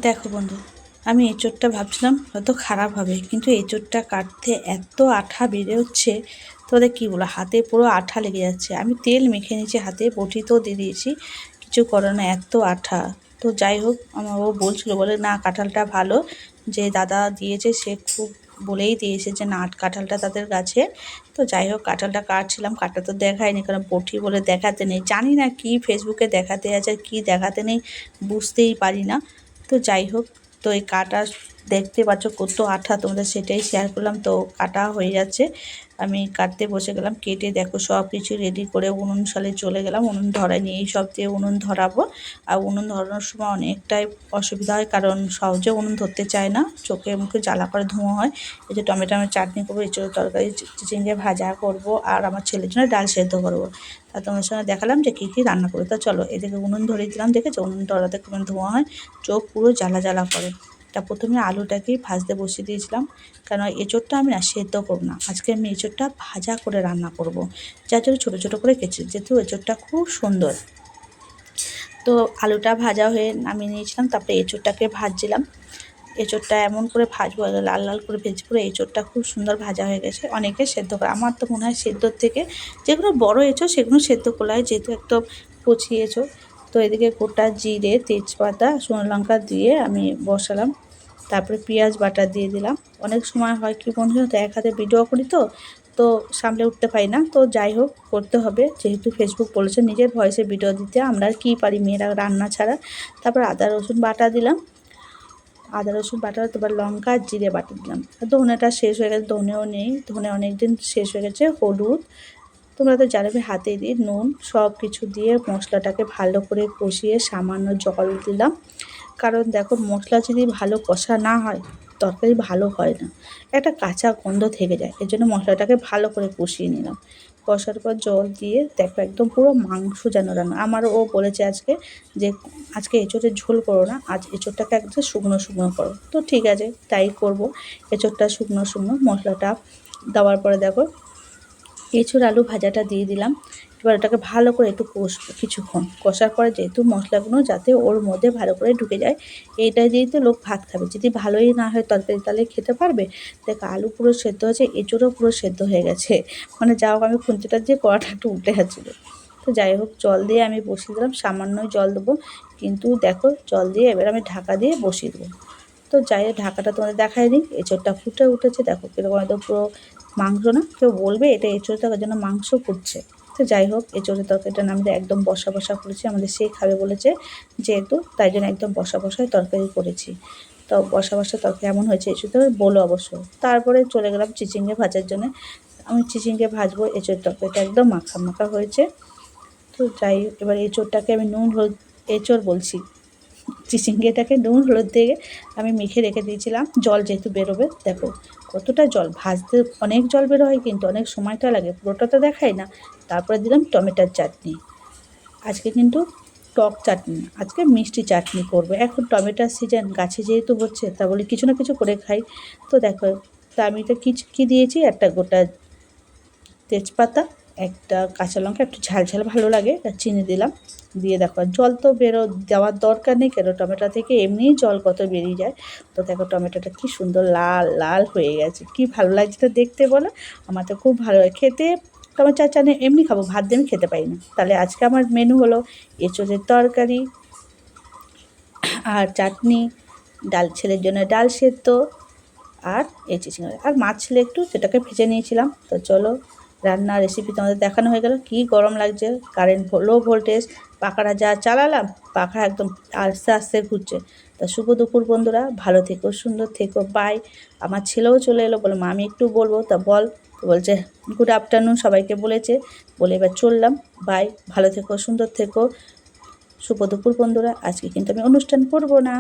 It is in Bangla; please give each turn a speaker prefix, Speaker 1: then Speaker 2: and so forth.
Speaker 1: দেখো বন্ধু, আমি এঁচোড়টা ভাবছিলাম হয়তো খারাপ হবে, কিন্তু এঁচোড়টা কাটতে এত আঠা বেড়ে হচ্ছে, তোমাদের কী বলো, হাতে পুরো আঠা লেগে যাচ্ছে। আমি তেল মেখে নিয়েছি, হাতে বটিতেও দিয়ে দিয়েছি, কিছু করে না, এত আঠা। তো যাই হোক, আমার ও বলছিল, বলে না কাঁঠালটা ভালো, যে দাদা দিয়েছে সে খুব বলেই দিয়েছে যে না কাঁঠালটা তাদের গাছে। তো যাই হোক, কাঁঠালটা কাটছিলাম, কাটা তো দেখায়নি, কারণ বটি বলে দেখাতে নেই, জানি না কি ফেসবুকে দেখাতে আছে আর কি দেখাতে নেই, বুঝতেই পারি না। তো যাই হোক, তো এই কাটা দেখতে পাচ্ছ কত আঠা, তোমাদের সেটাই শেয়ার করলাম। তো কাটা হয়ে যাচ্ছে, আমি কাটতে বসে গেলাম, কেটে দেখো সব কিছু রেডি করে উনুন সালে চলে গেলাম। উনুন ধরাই নিয়ে এই সব দিয়ে উনুন ধরাবো। আর উনুন ধরানোর সময় অনেকটাই অসুবিধা হয়, কারণ সহজে উনুন ধরতে চায় না, চোখে মুখে জ্বালা করে ধোঁয়া হয়। এই যে টমেটোর চাটনি করবো, এঁচোড়ের তরকারি, চিচিঙ্গে ভাজা করব, আর আমার ছেলের জন্য ডাল সেদ্ধ করবো। তা তোমার সঙ্গে দেখালাম যে কী কী রান্না করবো। তা চলো, এদিকে উনুন ধরিয়ে দিলাম, দেখেছো উনুন ধরাতে কেমন ধোঁয়া হয়, চোখ পুরো জ্বালা জ্বালা করে। তা প্রথমে আলুটাকেই ভাজতে বসিয়ে দিয়েছিলাম, কারণ এঁচোড়টা আমি না সেদ্ধ করব না, আজকে আমি এঁচোড়টা ভাজা করে রান্না করব, যার জন্য ছোটো ছোটো করে কেটে, যেহেতু এঁচোড়টা খুব সুন্দর। তো আলুটা ভাজা হয়ে নামিয়ে নিয়েছিলাম, তারপরে এঁচোড়টাকে ভাজছিলাম। এঁচোড়টা এমন করে ভাজবো, লাল লাল করে ভেজে, পুরো এঁচোড়টা খুব সুন্দর ভাজা হয়ে গেছে। অনেকে সেদ্ধ করে, আমার তো মনে হয় সেদ্ধর থেকে যেগুলো বড় এঁচোড় সেগুলো সেদ্ধ করলে হয়, যেহেতু একদম কচি এঁচোড়। তো এদিকে গোটা জিরে, তেজপাতা, শুকনো লঙ্কা দিয়ে আমি বসালাম, তারপরে পেঁয়াজ বাটা দিয়ে দিলাম। অনেক সময় হয় কি বন্ধু, তো এক হাতে ভিডিও করি, তো তো সামলে উঠতে পারি না, তো যাই হোক করতে হবে, যেহেতু ফেসবুক বলেছে নিজের ভয়েসে ভিডিও দিতে, আমরা আর কী পারি মেয়েরা রান্না ছাড়া। তারপর আদা রসুন বাটা দিলাম, আদা রসুন বাটা, তারপর লঙ্কা আর জিরে বাটা দিলাম। ধনেটা শেষ হয়ে গেছে, ধনেও নেই, ধনে অনেক দিন শেষ হয়ে গেছে। হলুদ তোমরা তো জানাবে, হাতে দিয়ে নুন সব কিছু দিয়ে মশলাটাকে ভালো করে কষিয়ে সামান্য জল দিলাম, কারণ দেখো মশলা যদি ভালো কষা না হয় তরকারি ভালো হয় না, একটা কাঁচা গন্ধ থেকে যায়, এর জন্য মশলাটাকে ভালো করে কষিয়ে নিলাম। কষার পর জল দিয়ে দেখো একদম পুরো মাংস যেন রান্না। আমারও ও বলেছে আজকে যে আজকে এঁচোড়ের ঝোল করো না, আজ এঁচোড়টাকে একদম শুকনো শুকনো করো। তো ঠিক আছে, তাই করব। এঁচোড়টা শুকনো শুকনো মশলাটা দেওয়ার পরে দেখো এঁচোড় আলু ভাজাটা দিয়ে দিলাম। এবার ওটাকে ভালো করে একটু কষবো কিছুক্ষণ, কষার পরে যেহেতু মশলাগুলো যাতে ওর মধ্যে ভালো করে ঢুকে যায়, এইটা দিয়েই তো লোক ভাত খাবে, যদি ভালোই না হয় তরকারি তাহলে খেতে পারবে। দেখো আলু পুরো সেদ্ধ হয়েছে, এঁচোড়ও পুরো সেদ্ধ হয়ে গেছে, মানে যাও আমি খুন্তিটা দিয়ে কড়াটা একটু উল্টে যাচ্ছিলো। তো যাই হোক, জল দিয়ে আমি বসিয়ে দিলাম, সামান্যই জল দেবো, কিন্তু দেখো জল দিয়ে এবার আমি ঢাকা দিয়ে বসিয়ে দেবো। তো যাই হোক, ঢাকাটা তোমাদের দেখাই দিই, এঁচোড়টা ফুটে উঠেছে, দেখো কীরকম একদম পুরো মাংস না, কেউ বলবে এটা এঁচোড় তরকারি যেন মাংস ফুটছে। তো যাই হোক, এঁচোড়ের তরকারিটা নামতে একদম বসা বসা করেছি, আমাদের সেই খাবে বলেছে যেহেতু, তাই জন্য একদম বসা বসায় তরকারি করেছি। তো বসা বসা তরকারি এমন হয়েছে, এঁচোড় তরকারি বলো অবশ্য। তারপরে চলে গেলাম চিচিঙ্গে ভাজার জন্য, আমি চিচিঙ্গে ভাজবো, এঁচোড় তরকারিটা একদম মাখা মাখা হয়েছে। তো যাই হোক, এবার এঁচোড়টাকে আমি নুন হলুদ, এঁচোড় বলছি, চিচিঙ্গেটাকে নুন হলুদ দিয়ে আমি মেখে রেখে দিয়েছিলাম, জল যেহেতু বেরোবে। দেখো কতটা জল, ভাজতে অনেক জল বেরো হয়, কিন্তু অনেক সময়টা লাগে, পুরোটা তো দেখাই না। তারপরে দিলাম টমেটোর চাটনি, আজকে কিন্তু টক চাটনি না, আজকে মিষ্টি চাটনি করবো। এখন টমেটোর সিজন, গাছে যেহেতু হচ্ছে, তা বলে কিছু না কিছু করে খাই। তো দেখো, তা আমি তো কী দিয়েছি, একটা গোটা তেজপাতা, একটা কাঁচা লঙ্কা, একটু ঝাল ঝাল ভালো লাগে, আর চিনি দিলাম, দিয়ে দেখো জল তো দেওয়ার দরকার নেই, কেন টমেটো থেকে এমনিই জল কত বেরিয়ে যায়। তো দেখো টমেটোটা কি সুন্দর লাল লাল হয়ে গেছে, কি ভালো লাগছে তো দেখতে বলো। আমার তো খুব ভালো লাগে খেতে, টমেটো চাটনি এমনি খাবো, ভাত দিয়ে আমি খেতে পারি না। তাহলে আজকে আমার মেনু হলো এঁচোড়ের তরকারি আর চাটনি, ডাল ছেলের জন্য ডাল সেদ্ধ, আর এই চিচিঙ্গা, আর মাছ ছিল একটু, সেটাকে ভেজে নিয়েছিলাম। তো চলো, রান্নার রেসিপি তোমাদের দেখানো হয়ে গেল। কী গরম লাগছে, কারেন্ট লো ভোল্টেজ, পাখাটা যা চালালাম, পাখা একদম আস্তে আস্তে ঘুরছে। তা শুভ দুপুর বন্ধুরা, ভালো থেকো, সুন্দর থেকো, বাই। আমার ছেলেও চলে এলো, বলে মা আমি একটু বলবো, তা বল। তো বলছে গুড আফটারনুন, সবাইকে বলেছে, বলে এবার চললাম, বাই, ভালো থেকো, সুন্দর থেকো, শুভ দুপুর বন্ধুরা। আজকে কিন্তু আমি অনুষ্ঠান করব না।